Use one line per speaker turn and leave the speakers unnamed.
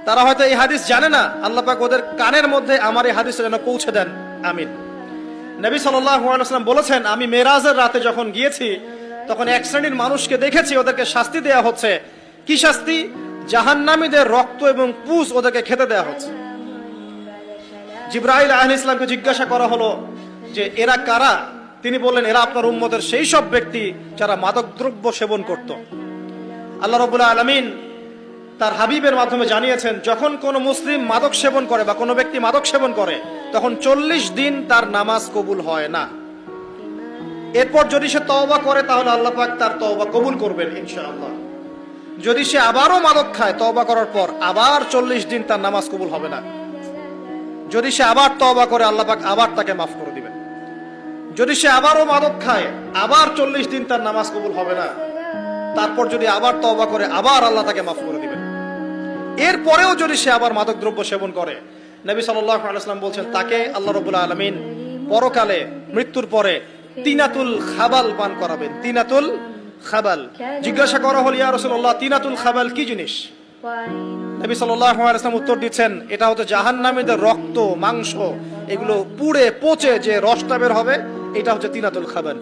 তারা হয়তো এই হাদিস জানে না, আল্লাহ পাক ওদের কানের মধ্যে আমার এই হাদিসটা যেন পৌঁছে দেন, আমিন। নবী সাল্লাল্লাহু আলাইহি ওয়াসাল্লাম বলেছেন, আমি মেরাজের রাতে যখন গিয়েছি তখন এক শ্রেণীর মানুষকে দেখেছি, ওদেরকে শাস্তি দেয়া হচ্ছে। কি শাস্তি? জাহান্নামীদের রক্ত এবং পুঁজ ওদেরকে খেতে দেয়া হচ্ছে। জিবরাইল আলাইহিস সালামকে জিজ্ঞাসা করা হলো যে এরা কারা? তিনি বললেন, এরা আপনার উম্মতের সেই সব ব্যক্তি যারা মাদকদ্রব্য সেবন করত। আল্লাহ রাব্বুল আলামিন তার হাবিবের মাধ্যমে জানিয়েছেন, যখন কোনো মুসলিম মাদক সেবন করে বা কোনো ব্যক্তি মাদক সেবন করে তখন 40 দিন তার নামাজ কবুল হয় না। এরপর যদি সে তওবা করে তাহলে আল্লাহ পাক তার তওবা কবুল করবেন ইনশাআল্লাহ। যদি সে আবারও মাদক খায় তওবা করার পর, আবার 40 দিন তার নামাজ কবুল হবে না। যদি সে আবার তওবা করে আল্লাহ পাক আবার তাকে মাফ করে দিবেন। যদি সে আবারও মাদক খায়, আবার 40 দিন তার নামাজ কবুল হবে না। তারপর যদি আবার তওবা করে, আবার আল্লাহ তাকে মাফ করে দিবেন। এরপরেও যদি সে আবার মাদক দ্রব্য সেবন করে, নবী সাল্লাল্লাহু আলাইহি ওয়াসাল্লাম বলছেন, তাকে আল্লাহ রাব্বুল আলামিন পরকালে মৃত্যুর পরে তিনাতুল খাবাল পান করাবেন। তিনাতুল খাবাল। জিজ্ঞাসা করা হল, ইয়া রাসূলুল্লাহ, তিনাতুল খাবাল কি জিনিস? নবী সাল্লাল্লাহু আলাইহি ওয়াসাল্লাম উত্তর দিচ্ছেন, এটা হচ্ছে জাহান্নামীদের রক্ত, মাংস, এগুলো পুড়ে পচে যে রসটা বের হবে, এটা হচ্ছে তিনাতুল খাবাল।